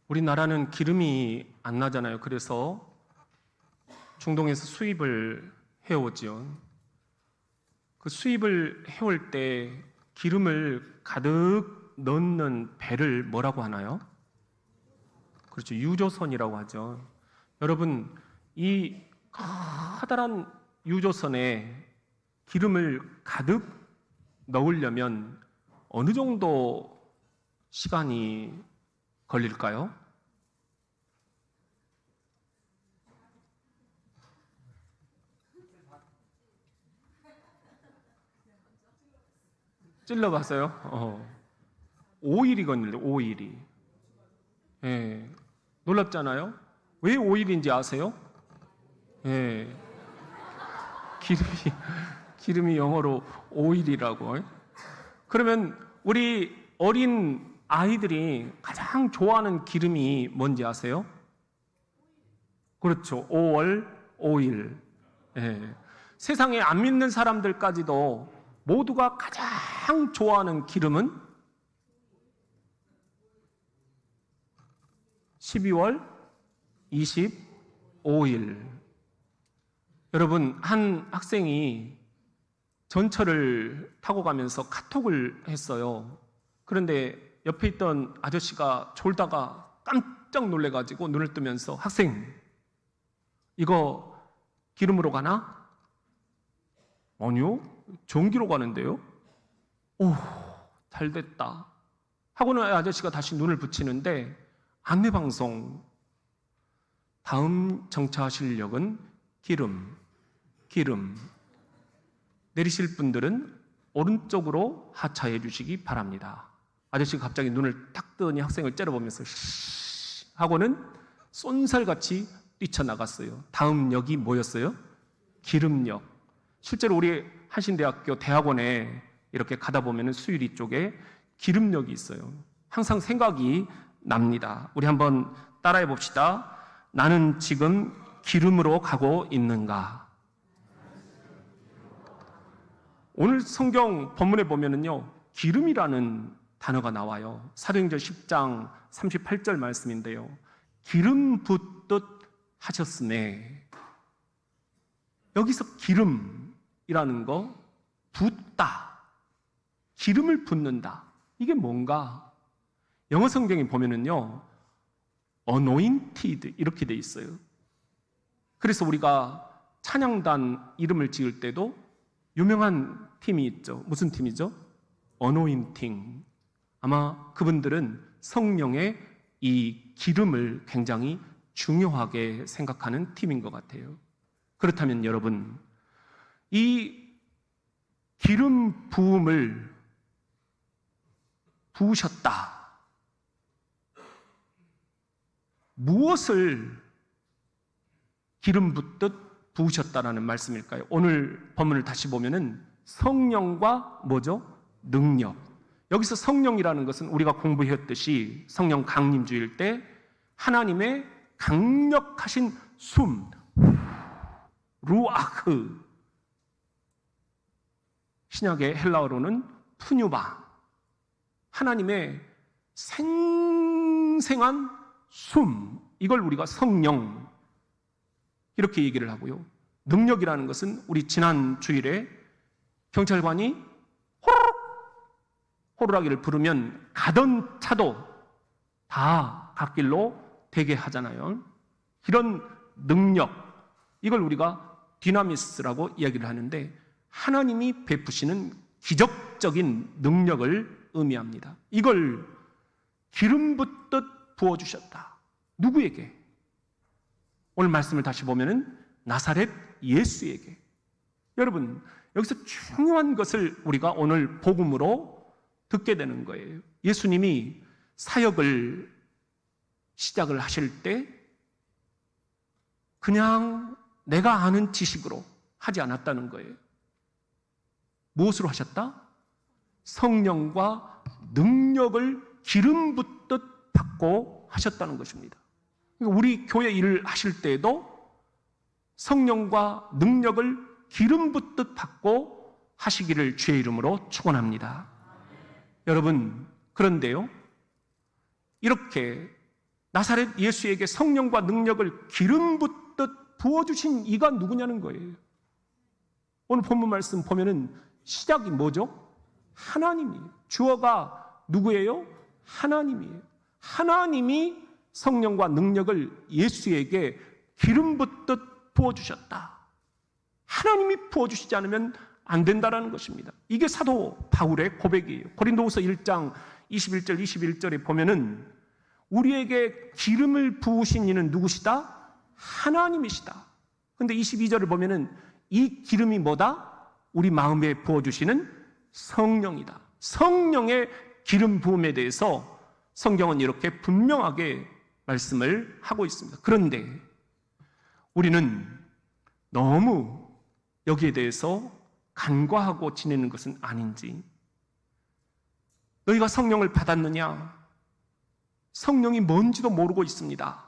우리나라는 기름이 안 나잖아요. 그래서 중동에서 수입을 해오죠. 그 수입을 해올 때 기름을 가득 넣는 배를 뭐라고 하나요? 그렇죠. 유조선이라고 하죠. 여러분, 이 커다란 유조선에 기름을 가득 넣으려면 어느 정도 시간이 걸릴까요? 찔러봤어요? 5일이 걸린대요. 5일이. 예, 놀랍잖아요? 왜 5일인지 아세요? 예, 기름이 영어로 5일이라고. 그러면 우리 어린 아이들이 가장 좋아하는 기름이 뭔지 아세요? 그렇죠. 5월 5일. 예. 세상에 안 믿는 사람들까지도 모두가 가장 좋아하는 기름은 12월 25일. 여러분, 한 학생이 전철을 타고 가면서 카톡을 했어요. 그런데 옆에 있던 아저씨가 졸다가 깜짝 놀래가지고 눈을 뜨면서 학생, 이거 기름으로 가나? 아니요, 전기로 가는데요? 오, 잘 됐다. 하고는 아저씨가 다시 눈을 붙이는데 안내방송, 다음 정차하실 역은 기름. 내리실 분들은 오른쪽으로 하차해 주시기 바랍니다. 아저씨가 갑자기 눈을 딱 뜨더니 학생을 째려보면서 씨 하고는 쏜살같이 뛰쳐나갔어요. 다음 역이 뭐였어요? 기름역. 실제로 우리 한신대학교 대학원에 이렇게 가다 보면 수유리 쪽에 기름역이 있어요. 항상 생각이 납니다. 우리 한번 따라해 봅시다. 나는 지금 기름으로 가고 있는가? 오늘 성경 본문에 보면은요, 기름이라는 단어가 나와요. 사도행전 10장 38절 말씀인데요. 기름 붓듯 하셨으네. 여기서 기름이라는 거, 붓다, 기름을 붓는다. 이게 뭔가? 영어 성경에 보면은요, anointed 이렇게 돼 있어요. 그래서 우리가 찬양단 이름을 지을 때도 유명한 팀이 있죠. 무슨 팀이죠? anointing. 아마 그분들은 성령의 이 기름을 굉장히 중요하게 생각하는 팀인 것 같아요. 그렇다면 여러분, 이 기름 부음을 부으셨다. 무엇을 기름 붓듯 부으셨다라는 말씀일까요? 오늘 본문을 다시 보면은 성령과 뭐죠? 능력. 여기서 성령이라는 것은 우리가 공부했듯이 성령 강림주일 때 하나님의 강력하신 숨, 루아흐. 신약의 헬라어로는 푸뉴바. 하나님의 생생한 숨. 이걸 우리가 성령. 이렇게 얘기를 하고요. 능력이라는 것은 우리 지난 주일에 경찰관이 호루라기를 부르면 가던 차도 다 갓길로 되게 하잖아요. 이런 능력, 이걸 우리가 디나미스라고 이야기를 하는데 하나님이 베푸시는 기적적인 능력을 의미합니다. 이걸 기름 붓듯 부어주셨다. 누구에게? 오늘 말씀을 다시 보면은 나사렛 예수에게. 여러분, 여기서 중요한 것을 우리가 오늘 복음으로 듣게 되는 거예요. 예수님이 사역을 시작을 하실 때 그냥 내가 아는 지식으로 하지 않았다는 거예요. 무엇으로 하셨다? 성령과 능력을 기름 붓듯 받고 하셨다는 것입니다. 우리 교회 일을 하실 때에도 성령과 능력을 기름 붓듯 받고 하시기를 주의 이름으로 축원합니다. 여러분, 그런데요, 이렇게 나사렛 예수에게 성령과 능력을 기름 붓듯 부어주신 이가 누구냐는 거예요. 오늘 본문 말씀 보면은 시작이 뭐죠? 하나님이에요. 주어가 누구예요? 하나님이에요. 하나님이 성령과 능력을 예수에게 기름 붓듯 부어주셨다. 하나님이 부어주시지 않으면 안 된다라는 것입니다. 이게 사도 바울의 고백이에요. 고린도후서 1장 21절 21절에 보면은 우리에게 기름을 부으신 이는 누구시다? 하나님이시다. 그런데 22절을 보면은 이 기름이 뭐다? 우리 마음에 부어주시는 성령이다. 성령의 기름 부음에 대해서 성경은 이렇게 분명하게 말씀을 하고 있습니다. 그런데 우리는 너무 여기에 대해서 간과하고 지내는 것은 아닌지, 너희가 성령을 받았느냐? 성령이 뭔지도 모르고 있습니다.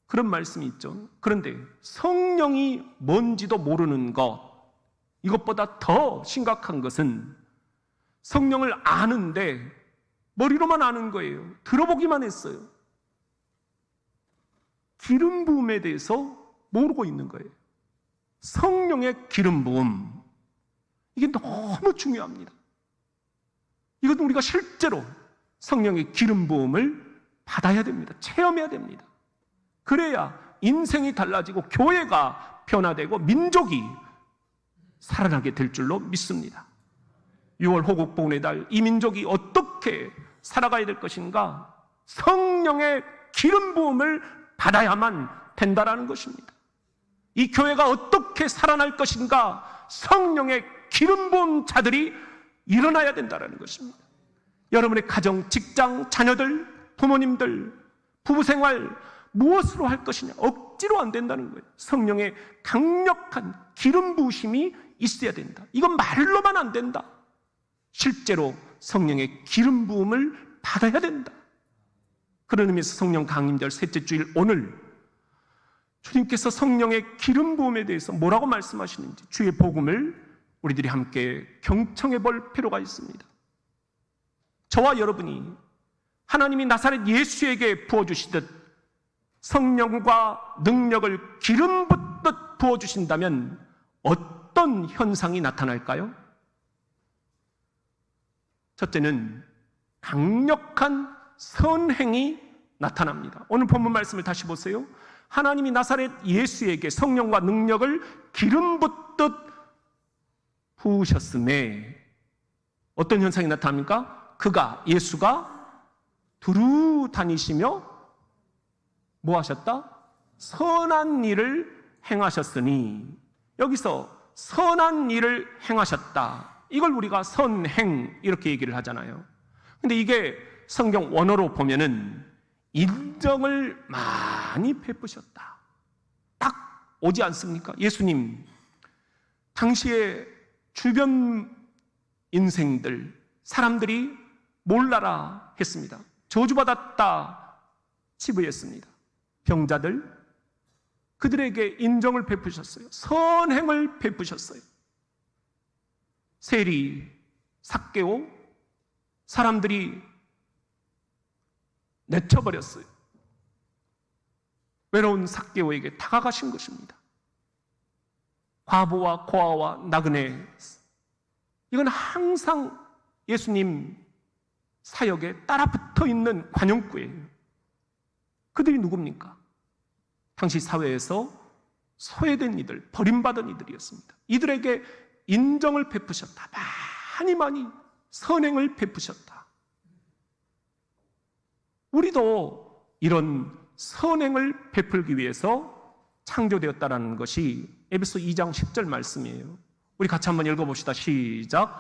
그런 말씀이 있죠. 그런데 성령이 뭔지도 모르는 것, 이것보다 더 심각한 것은 성령을 아는데 머리로만 아는 거예요. 들어보기만 했어요. 기름 부음에 대해서 모르고 있는 거예요. 성령의 기름 부음, 이게 너무 중요합니다. 이것은 우리가 실제로 성령의 기름 부음을 받아야 됩니다. 체험해야 됩니다. 그래야 인생이 달라지고 교회가 변화되고 민족이 살아나게 될 줄로 믿습니다. 6월 호국복음의 달, 이 민족이 어떻게 살아가야 될 것인가? 성령의 기름 부음을 받아야만 된다라는 것입니다. 이 교회가 어떻게 살아날 것인가? 성령의 기름 부음 자들이 일어나야 된다라는 것입니다. 여러분의 가정, 직장, 자녀들, 부모님들, 부부생활 무엇으로 할 것이냐? 억지로 안 된다는 거예요. 성령의 강력한 기름 부으심이 있어야 된다. 이건 말로만 안 된다. 실제로 성령의 기름 부음을 받아야 된다. 그런 의미에서 성령 강림절 셋째 주일 오늘 주님께서 성령의 기름 부음에 대해서 뭐라고 말씀하시는지 주의 복음을 우리들이 함께 경청해 볼 필요가 있습니다. 저와 여러분이 하나님이 나사렛 예수에게 부어주시듯 성령과 능력을 기름 붓듯 부어주신다면 어떤 현상이 나타날까요? 첫째는 강력한 선행이 나타납니다. 오늘 본문 말씀을 다시 보세요. 하나님이 나사렛 예수에게 성령과 능력을 기름 붓듯 부으셨음에 어떤 현상이 나타납니까? 예수가 두루 다니시며 뭐 하셨다? 선한 일을 행하셨으니, 여기서 선한 일을 행하셨다, 이걸 우리가 선행 이렇게 얘기를 하잖아요. 근데 이게 성경 원어로 보면은 인정을 많이 베푸셨다, 딱 오지 않습니까? 예수님 당시에 주변 인생들, 사람들이 몰라라 했습니다. 저주받았다 치부했습니다. 병자들, 그들에게 인정을 베푸셨어요. 선행을 베푸셨어요. 세리, 삭개오, 사람들이 내쳐버렸어요. 외로운 삭개오에게 다가가신 것입니다. 과부와 고아와 나그네, 이건 항상 예수님 사역에 따라 붙어 있는 관용구예요. 그들이 누굽니까? 당시 사회에서 소외된 이들, 버림받은 이들이었습니다. 이들에게 인정을 베푸셨다. 많이 선행을 베푸셨다. 우리도 이런 선행을 베풀기 위해서 창조되었다라는 것이 에베소 2장 10절 말씀이에요. 우리 같이 한번 읽어봅시다. 시작.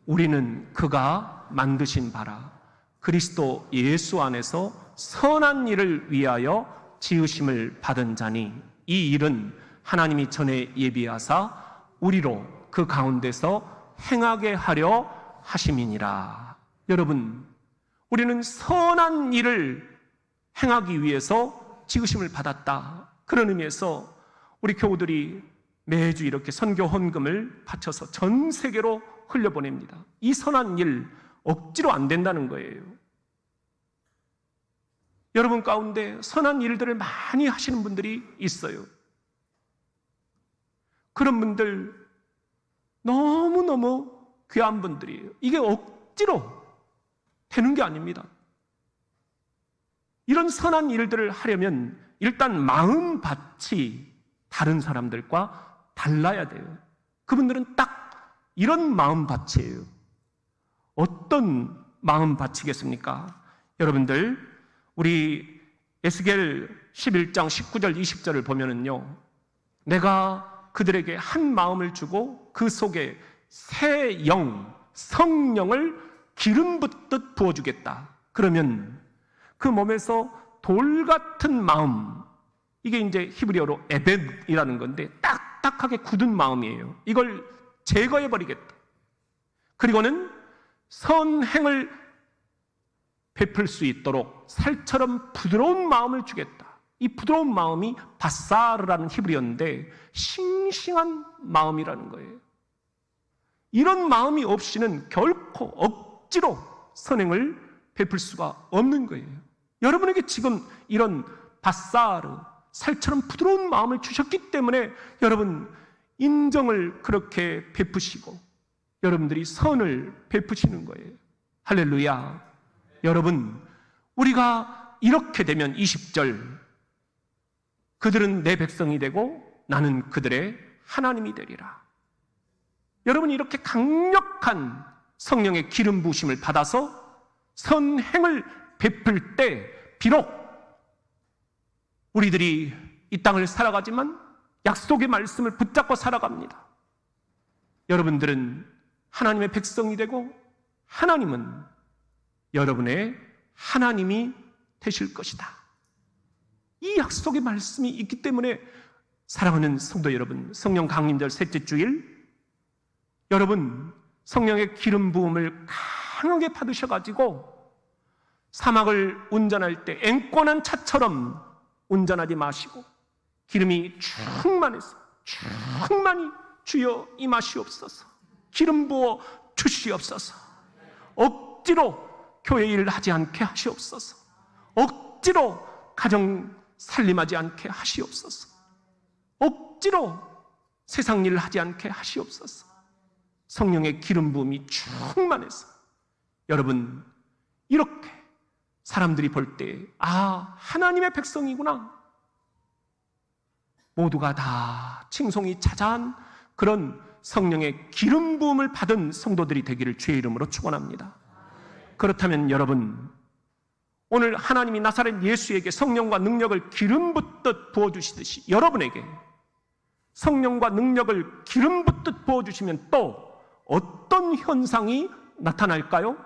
우리는 그가 만드신 바라 그리스도 예수 안에서 선한 일을 위하여 지으심을 받은 자니, 이 일은 하나님이 전에 예비하사 우리로 그 가운데서 행하게 하려 하심이니라. 여러분, 우리는 선한 일을 행하기 위해서 지으심을 받았다. 그런 의미에서 우리 교우들이 매주 이렇게 선교 헌금을 바쳐서 전 세계로 흘려보냅니다. 이 선한 일 억지로 안 된다는 거예요. 여러분 가운데 선한 일들을 많이 하시는 분들이 있어요. 그런 분들 너무너무 귀한 분들이에요. 이게 억지로 되는 게 아닙니다. 이런 선한 일들을 하려면 일단 마음밭이 다른 사람들과 달라야 돼요. 그분들은 딱 이런 마음밭이에요. 어떤 마음밭이겠습니까? 여러분들, 우리 에스겔 11장 19절 20절을 보면은요, 내가 그들에게 한 마음을 주고 그 속에 새 영, 성령을 기름 붓듯 부어주겠다. 그러면 그 몸에서 돌 같은 마음, 이게 이제 히브리어로 에벳이라는 건데 딱딱하게 굳은 마음이에요. 이걸 제거해버리겠다. 그리고는 선행을 베풀 수 있도록 살처럼 부드러운 마음을 주겠다. 이 부드러운 마음이 바사르라는 히브리어인데 싱싱한 마음이라는 거예요. 이런 마음이 없이는 결코 억지로 선행을 베풀 수가 없는 거예요. 여러분에게 지금 이런 바사르, 살처럼 부드러운 마음을 주셨기 때문에 여러분 인정을 그렇게 베푸시고 여러분들이 선을 베푸시는 거예요. 할렐루야. 여러분, 우리가 이렇게 되면 20절, 그들은 내 백성이 되고 나는 그들의 하나님이 되리라. 여러분이 이렇게 강력한 성령의 기름 부으심을 받아서 선행을 베풀 때 비록 우리들이 이 땅을 살아가지만 약속의 말씀을 붙잡고 살아갑니다. 여러분들은 하나님의 백성이 되고 하나님은 여러분의 하나님이 되실 것이다. 이 약속의 말씀이 있기 때문에 사랑하는 성도 여러분, 성령 강림절 셋째 주일, 여러분 성령의 기름 부음을 강하게 받으셔가지고 사막을 운전할 때 앵꼬난 차처럼 운전하지 마시고 기름이 충만히 주여 임하시옵소서, 기름 부어 주시옵소서, 억지로 교회 일을 하지 않게 하시옵소서, 억지로 가정 살림하지 않게 하시옵소서, 억지로 세상 일을 하지 않게 하시옵소서. 성령의 기름 부음이 충만해서 여러분 이렇게 사람들이 볼 때 하나님의 백성이구나, 모두가 다 칭송이 자자한 그런 성령의 기름 부음을 받은 성도들이 되기를 주의 이름으로 축원합니다. 그렇다면 여러분, 오늘 하나님이 나사렛 예수에게 성령과 능력을 기름 붓듯 부어주시듯이 여러분에게 성령과 능력을 기름 붓듯 부어주시면 또 어떤 현상이 나타날까요?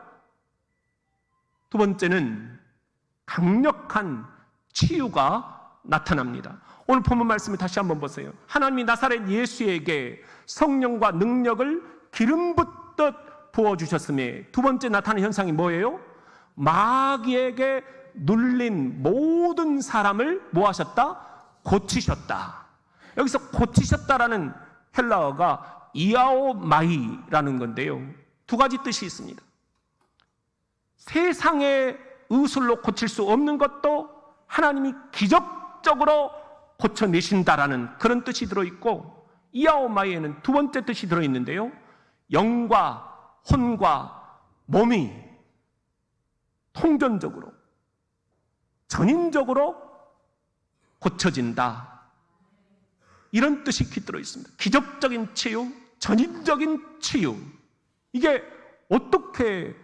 두 번째는 강력한 치유가 나타납니다. 오늘 본문 말씀을 다시 한번 보세요. 하나님이 나사렛 예수에게 성령과 능력을 기름 붓듯 부어주셨음에 두 번째 나타나는 현상이 뭐예요? 마귀에게 눌린 모든 사람을 뭐 하셨다? 고치셨다. 여기서 고치셨다라는 헬라어가 이아오마이라는 건데요, 두 가지 뜻이 있습니다. 세상의 의술로 고칠 수 없는 것도 하나님이 기적적으로 고쳐내신다라는 그런 뜻이 들어있고, 이아오마이에는 두 번째 뜻이 들어있는데요, 영과 혼과 몸이 통전적으로 전인적으로 고쳐진다, 이런 뜻이 깃들어 있습니다. 기적적인 치유, 전인적인 치유, 이게 어떻게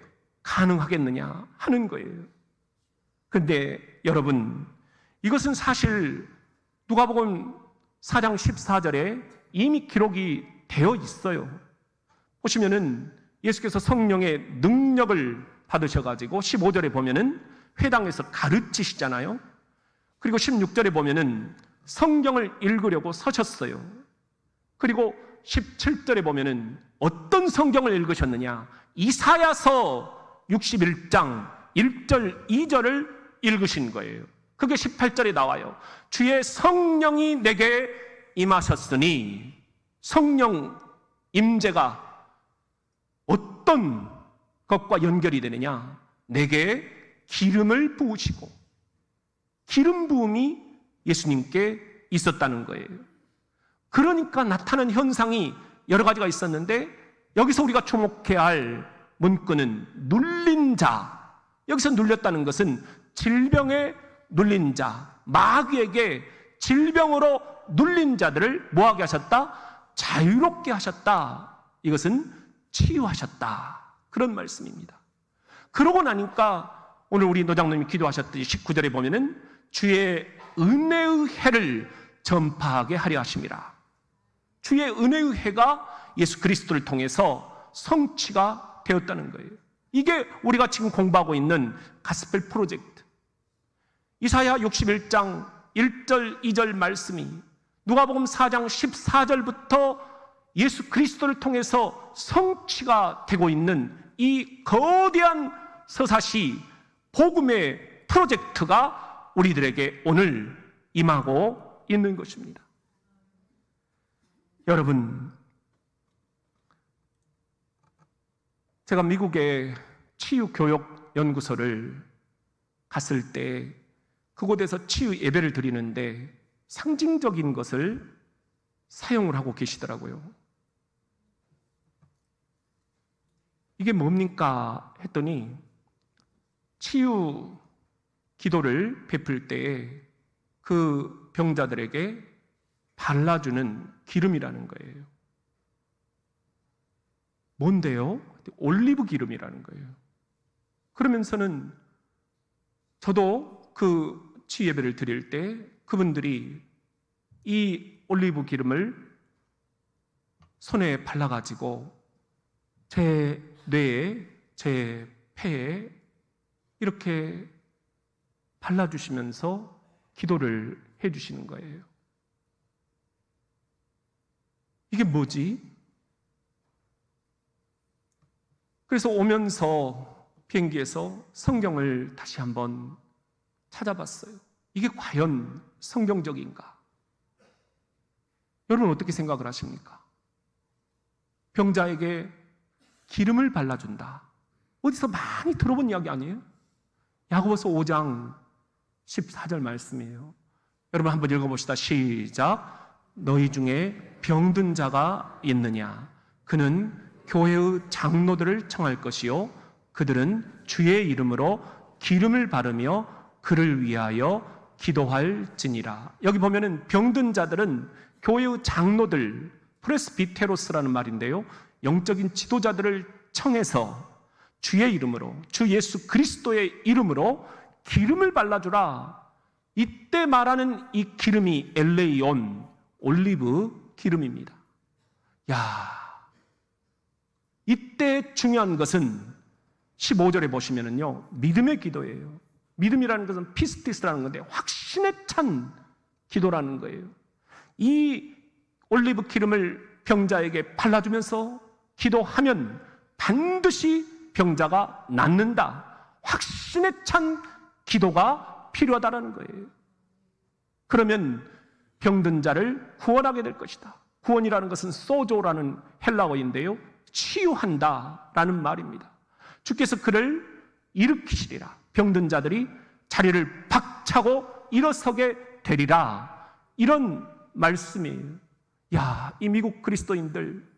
가능하겠느냐 하는 거예요. 그런데 여러분, 이것은 사실 누가복음 4장 14절에 이미 기록이 되어 있어요. 보시면은 예수께서 성령의 능력을 받으셔가지고 15절에 보면은 회당에서 가르치시잖아요. 그리고 16절에 보면은 성경을 읽으려고 서셨어요. 그리고 17절에 보면은 어떤 성경을 읽으셨느냐? 이사야서 61장 1절 2절을 읽으신 거예요. 그게 18절에 나와요. 주의 성령이 내게 임하셨으니, 성령 임재가 어떤 것과 연결이 되느냐? 내게 기름을 부으시고 기름 부음이 예수님께 있었다는 거예요. 그러니까 나타난 현상이 여러 가지가 있었는데, 여기서 우리가 주목해야 할 문구는 눌린 자. 여기서 눌렸다는 것은 질병에 눌린 자, 마귀에게 질병으로 눌린 자들을 뭐하게 하셨다? 자유롭게 하셨다. 이것은 치유하셨다. 그런 말씀입니다. 그러고 나니까 오늘 우리 노장님이 기도하셨듯이 19절에 보면은 주의 은혜의 해를 전파하게 하려 하심이라. 주의 은혜의 해가 예수 그리스도를 통해서 성취가 되었다는 거예요. 이게 우리가 지금 공부하고 있는 가스펠 프로젝트. 이사야 61장 1절 2절 말씀이 누가복음 4장 14절부터 예수 그리스도를 통해서 성취가 되고 있는 이 거대한 서사시 복음의 프로젝트가 우리들에게 오늘 임하고 있는 것입니다. 여러분, 제가 미국의 치유교육연구소를 갔을 때 그곳에서 치유 예배를 드리는데 상징적인 것을 사용을 하고 계시더라고요. 이게 뭡니까 했더니 치유 기도를 베풀 때에 그 병자들에게 발라주는 기름이라는 거예요. 뭔데요? 올리브 기름이라는 거예요. 그러면서는 저도 그 치유 예배를 드릴 때 그분들이 이 올리브 기름을 손에 발라가지고 제 뇌에, 제 폐에 이렇게 발라주시면서 기도를 해주시는 거예요. 이게 뭐지? 그래서 오면서 비행기에서 성경을 다시 한번 찾아봤어요. 이게 과연 성경적인가? 여러분 어떻게 생각을 하십니까? 병자에게 기름을 발라준다. 어디서 많이 들어본 이야기 아니에요? 야고보서 5장 14절 말씀이에요. 여러분 한번 읽어봅시다. 시작. 너희 중에 병든 자가 있느냐? 그는 교회의 장로들을 청할 것이요 그들은 주의 이름으로 기름을 바르며 그를 위하여 기도할지니라. 여기 보면은 병든 자들은 교회의 장로들, 프레스비테로스라는 말인데요, 영적인 지도자들을 청해서 주의 이름으로, 주 예수 그리스도의 이름으로 기름을 발라주라. 이때 말하는 이 기름이 엘레이온, 올리브 기름입니다. 야, 이때 중요한 것은 15절에 보시면은요, 믿음의 기도예요. 믿음이라는 것은 피스티스라는 건데 확신에 찬 기도라는 거예요. 이 올리브 기름을 병자에게 발라주면서 기도하면 반드시 병자가 낫는다. 확신에 찬 기도가 필요하다는 거예요. 그러면 병든 자를 구원하게 될 것이다. 구원이라는 것은 소조라는 헬라어인데요, 치유한다라는 말입니다. 주께서 그를 일으키시리라. 병든 자들이 자리를 박차고 일어서게 되리라. 이런 말씀이에요. 야, 이 미국 그리스도인들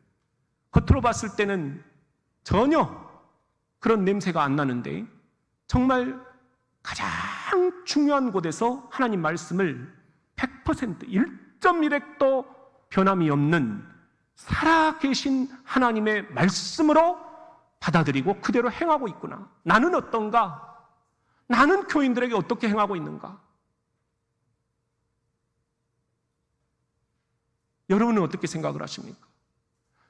겉으로 봤을 때는 전혀 그런 냄새가 안 나는데 정말 가장 중요한 곳에서 하나님 말씀을 100% 1.1핵도 변함이 없는 살아계신 하나님의 말씀으로 받아들이고 그대로 행하고 있구나. 나는 어떤가? 나는 교인들에게 어떻게 행하고 있는가? 여러분은 어떻게 생각을 하십니까?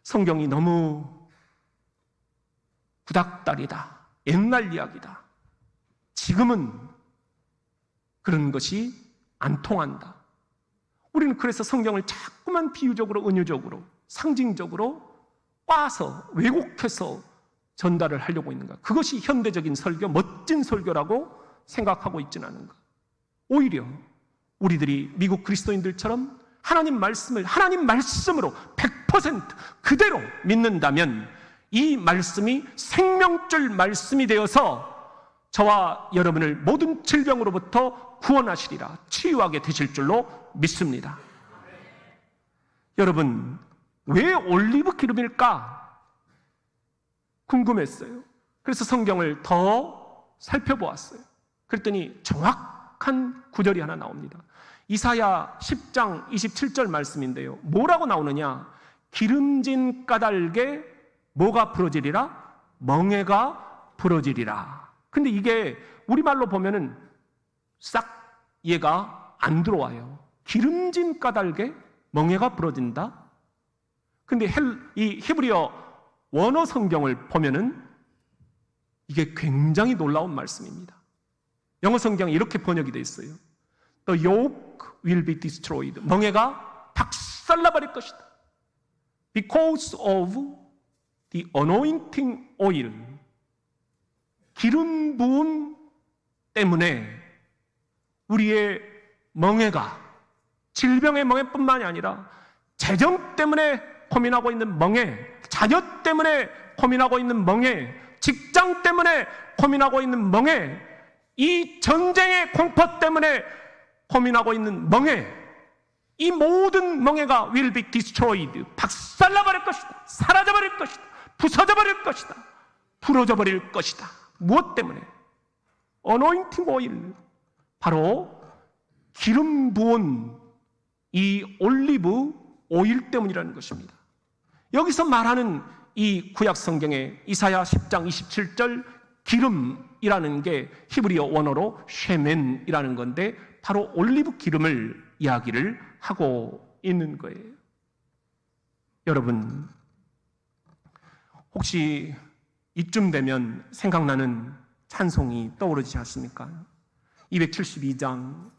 성경이 너무 구닥다리다, 옛날 이야기다, 지금은 그런 것이 안 통한다. 우리는 그래서 성경을 자꾸만 비유적으로, 은유적으로, 상징적으로 꽈서, 왜곡해서 전달을 하려고 있는가? 그것이 현대적인 설교, 멋진 설교라고 생각하고 있지는 않은가? 오히려 우리들이 미국 그리스도인들처럼 하나님 말씀을 하나님 말씀으로 100% 그대로 믿는다면 이 말씀이 생명줄 말씀이 되어서 저와 여러분을 모든 질병으로부터 구원하시리라, 치유하게 되실 줄로 믿습니다. 여러분, 왜 올리브 기름일까? 궁금했어요. 그래서 성경을 더 살펴보았어요. 그랬더니 정확한 구절이 하나 나옵니다. 이사야 10장 27절 말씀인데요. 뭐라고 나오느냐? 기름진 까닭에 뭐가 부러지리라? 멍에가 부러지리라. 근데 이게 우리말로 보면은 싹 이해가 안 들어와요. 기름진 까닭에 멍에가 부러진다? 근데 이 히브리어 원어 성경을 보면은 이게 굉장히 놀라운 말씀입니다. 영어 성경이 이렇게 번역이 되어 있어요. The yoke will be destroyed. 멍에가 박살나버릴 것이다. Because of the anointing oil. 기름 부음 때문에 우리의 멍에가, 질병의 멍에뿐만이 아니라 재정 때문에 고민하고 있는 멍에, 자녀 때문에 고민하고 있는 멍에, 직장 때문에 고민하고 있는 멍에, 이 전쟁의 공포 때문에 고민하고 있는 멍에, 이 모든 멍에가 will be destroyed. 박살나버릴 것이다. 사라져버릴 것이다. 부서져버릴 것이다. 부러져버릴 것이다. 무엇 때문에? anointing oil. 바로 기름 부은 이 올리브 오일 때문이라는 것입니다. 여기서 말하는 이 구약 성경의 이사야 10장 27절 기름이라는 게 히브리어 원어로 쉐멘이라는 건데 바로 올리브 기름을 이야기를 하고 있는 거예요. 여러분, 혹시 이쯤 되면 생각나는 찬송이 떠오르지 않습니까? 272장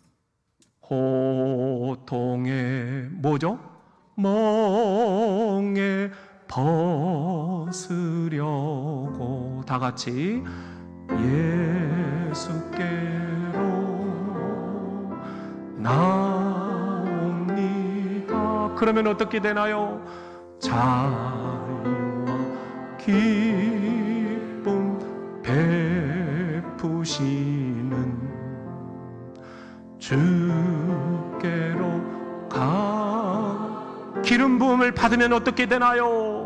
고통의 뭐죠? 멍에 벗으려고 다 같이 예수께로 나옵니다. 그러면 어떻게 되나요? 자유와 기쁨 베푸시는 주께로 가. 기름 부음을 받으면 어떻게 되나요?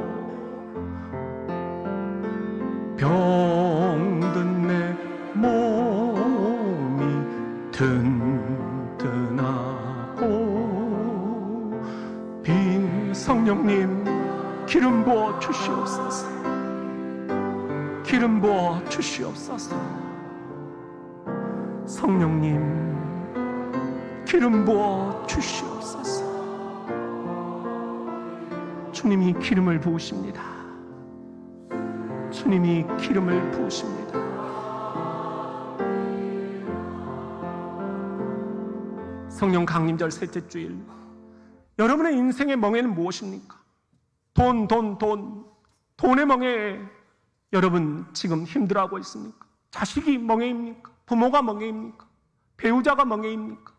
병든 내 몸이 튼튼하고 빈 성령님 기름 부어 주시옵소서. 기름 부어 주시옵소서. 성령님 기름 부어 주시옵소서. 주님이 기름을 부으십니다. 주님이 기름을 부으십니다. 성령 강림절 셋째 주일, 여러분의 인생의 멍에는 무엇입니까? 돈의 멍에 여러분 지금 힘들어하고 있습니까? 자식이 멍에입니까? 부모가 멍에입니까? 배우자가 멍에입니까?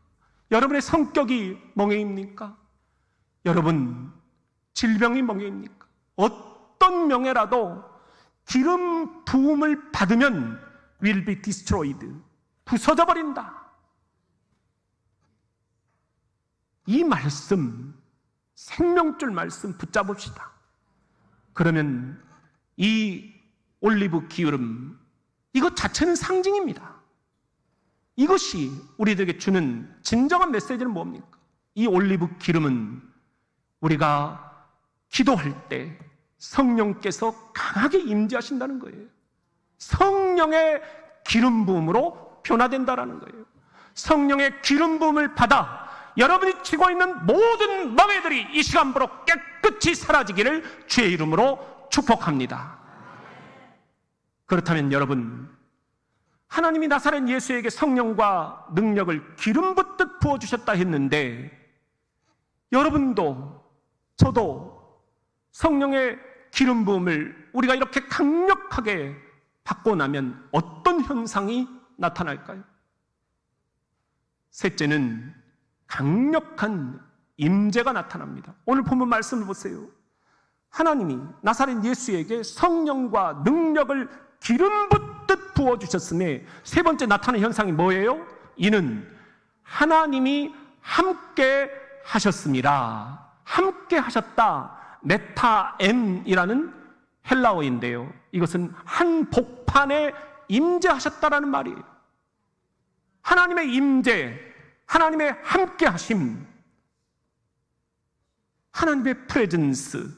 여러분의 성격이 멍에입니까? 여러분 질병이 멍에입니까? 어떤 명예라도 기름 부음을 받으면 will be destroyed. 부서져 버린다. 이 말씀, 생명줄 말씀 붙잡읍시다. 그러면 이 올리브 기름, 이것 자체는 상징입니다. 이것이 우리들에게 주는 진정한 메시지는 뭡니까? 이 올리브 기름은 우리가 기도할 때 성령께서 강하게 임재하신다는 거예요. 성령의 기름 부음으로 변화된다는 거예요. 성령의 기름 부음을 받아 여러분이 지고 있는 모든 멍에들이 이 시간부로 깨끗이 사라지기를 주의 이름으로 축복합니다. 그렇다면 여러분, 하나님이 나사렛 예수에게 성령과 능력을 기름 붓듯 부어주셨다 했는데 여러분도 저도 성령의 기름 부음을 우리가 이렇게 강력하게 받고 나면 어떤 현상이 나타날까요? 셋째는 강력한 임재가 나타납니다. 오늘 본문 말씀을 보세요. 하나님이 나사렛 예수에게 성령과 능력을 기름 붓듯 가득 부어주셨음에 세 번째 나타나는 현상이 뭐예요? 이는 하나님이 함께 하셨습니다. 함께 하셨다. 메타엠이라는 헬라어인데요. 이것은 한 복판에 임재하셨다라는 말이에요. 하나님의 임재, 하나님의 함께 하심, 하나님의 프레젠스.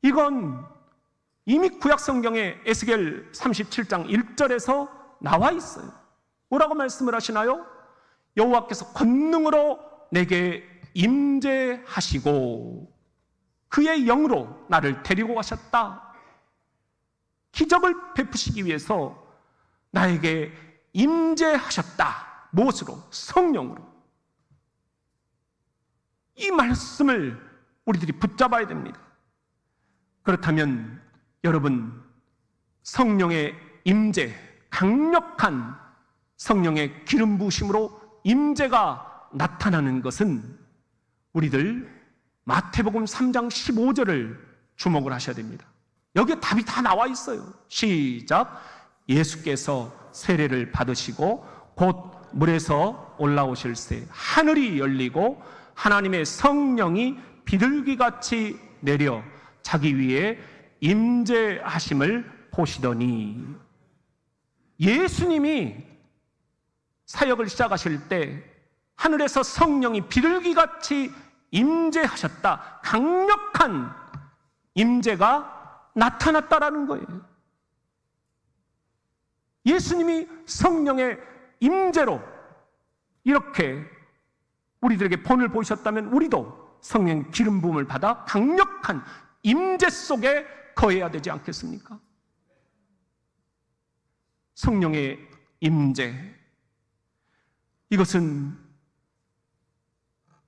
이건 이미 구약 성경에 에스겔 37장 1절에서 나와 있어요. 뭐라고 말씀을 하시나요? 여호와께서 권능으로 내게 임재하시고 그의 영으로 나를 데리고 가셨다. 기적을 베푸시기 위해서 나에게 임재하셨다. 무엇으로? 성령으로. 이 말씀을 우리들이 붙잡아야 됩니다. 그렇다면 여러분, 성령의 임재, 강력한 성령의 기름 부으심으로 임재가 나타나는 것은 우리들 마태복음 3장 15절을 주목을 하셔야 됩니다. 여기에 답이 다 나와 있어요. 시작. 예수께서 세례를 받으시고 곧 물에서 올라오실새 하늘이 열리고 하나님의 성령이 비둘기같이 내려 자기 위에 임재하심을 보시더니, 예수님이 사역을 시작하실 때 하늘에서 성령이 비둘기같이 임재하셨다. 강력한 임재가 나타났다라는 거예요. 예수님이 성령의 임재로 이렇게 우리들에게 본을 보이셨다면 우리도 성령 기름 부음을 받아 강력한 임재 속에 거해야 되지 않겠습니까? 성령의 임재, 이것은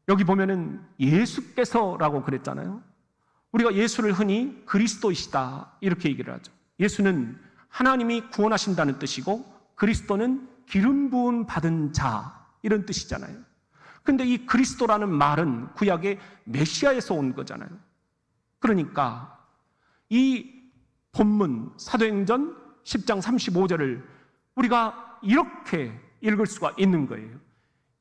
여기 보면은 예수께서라고 그랬잖아요. 우리가 예수를 흔히 그리스도이시다 이렇게 얘기를 하죠. 예수는 하나님이 구원하신다는 뜻이고 그리스도는 기름 부음 받은 자 이런 뜻이잖아요. 근데 이 그리스도라는 말은 구약의 메시아에서 온 거잖아요. 그러니까 이 본문 사도행전 10장 35절을 우리가 이렇게 읽을 수가 있는 거예요.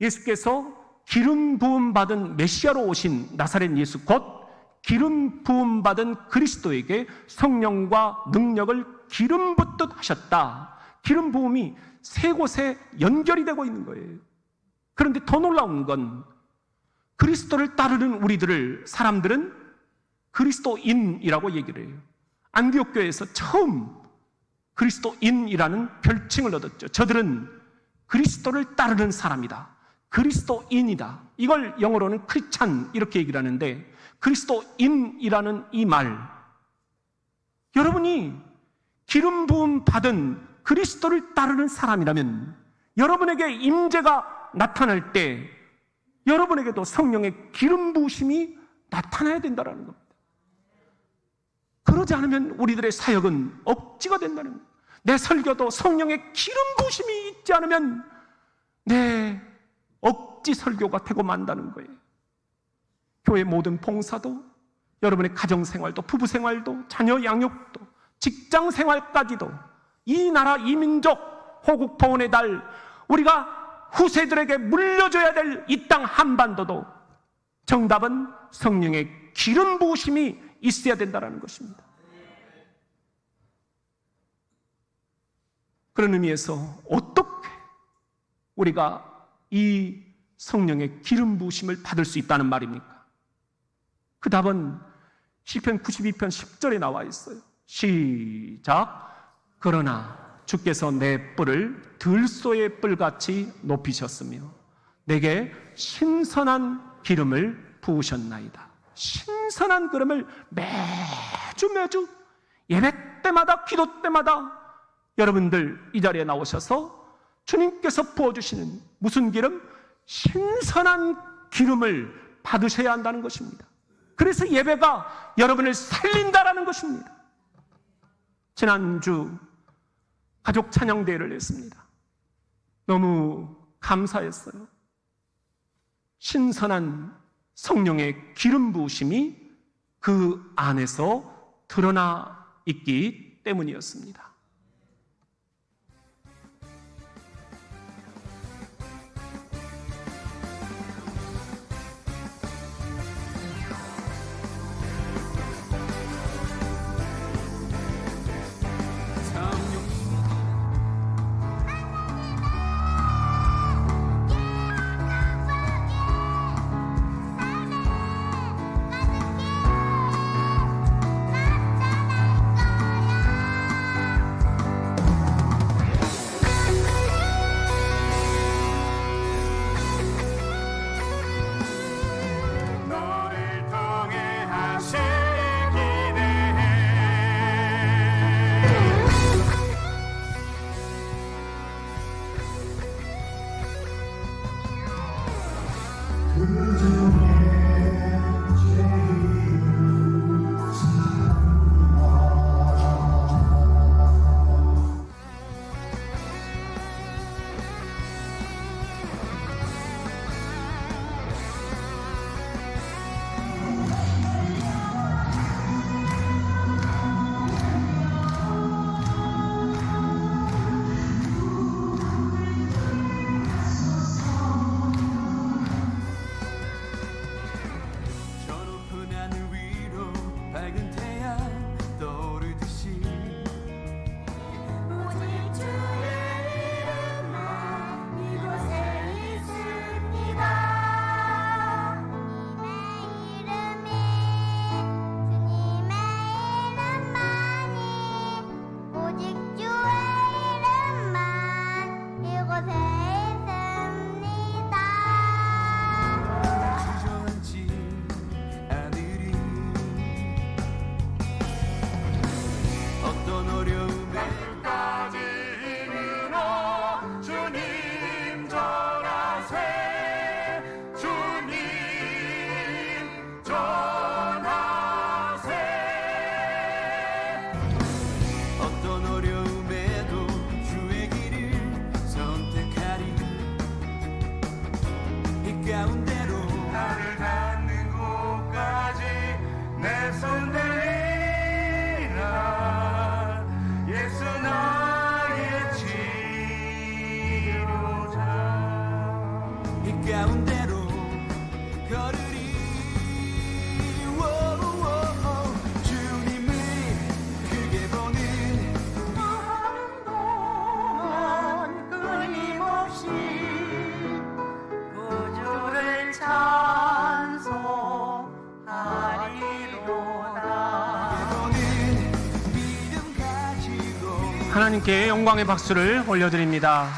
예수께서 기름 부음 받은 메시아로 오신 나사렛 예수 곧 기름 부음 받은 그리스도에게 성령과 능력을 기름 붓듯 하셨다. 기름 부음이 세 곳에 연결이 되고 있는 거예요. 그런데 더 놀라운 건 그리스도를 따르는 사람들은 그리스도인이라고 얘기를 해요. 안디옥 교회에서 처음 그리스도인이라는 별칭을 얻었죠. 저들은 그리스도를 따르는 사람이다. 그리스도인이다. 이걸 영어로는 크리스찬 이렇게 얘기를 하는데, 그리스도인이라는 이 말, 여러분이 기름 부음 받은 그리스도를 따르는 사람이라면 여러분에게 임재가 나타날 때 여러분에게도 성령의 기름 부으심이 나타나야 된다는 겁니다. 그러지 않으면 우리들의 사역은 억지가 된다는 겁니다. 내 설교도 성령의 기름 부으심이 있지 않으면 내 억지 설교가 되고 만다는 거예요. 교회 모든 봉사도, 여러분의 가정생활도, 부부생활도, 자녀 양육도, 직장생활까지도, 이 나라 이 민족 호국보훈의 달, 우리가 후세들에게 물려줘야 될 이 땅 한반도도 정답은 성령의 기름 부으심이 있어야 된다는 것입니다. 그런 의미에서 어떻게 우리가 이 성령의 기름 부으심을 받을 수 있다는 말입니까? 그 답은 시편 92편 10절에 나와 있어요. 시작. 그러나 주께서 내 뿔을 들소의 뿔같이 높이셨으며 내게 신선한 기름을 부으셨나이다. 신선한 기름을 매주 예배 때마다, 기도 때마다 여러분들 이 자리에 나오셔서 주님께서 부어주시는 무슨 기름? 신선한 기름을 받으셔야 한다는 것입니다. 그래서 예배가 여러분을 살린다라는 것입니다. 지난주 가족 찬양대회를 했습니다. 너무 감사했어요. 신선한 성령의 기름 부으심이 그 안에서 드러나 있기 때문이었습니다. 가운데로 걸으리. 주님을 크게 보는 동안 끊임없이 구주를 찬송하리로다. 보는 믿음 가지고 하나님께 영광의 박수를 올려드립니다.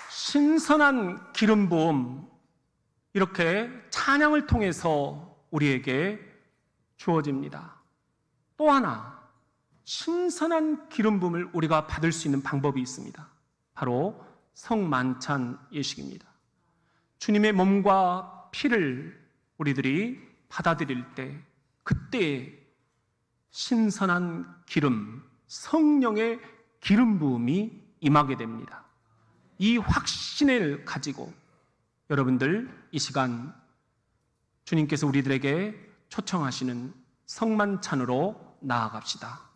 신선한 기름 부음, 이렇게 찬양을 통해서 우리에게 주어집니다. 또 하나 신선한 기름 부음을 우리가 받을 수 있는 방법이 있습니다. 바로 성만찬 예식입니다. 주님의 몸과 피를 우리들이 받아들일 때, 그때 신선한 기름, 성령의 기름 부음이 임하게 됩니다. 이 확신을 가지고 여러분들 이 시간 주님께서 우리들에게 초청하시는 성만찬으로 나아갑시다.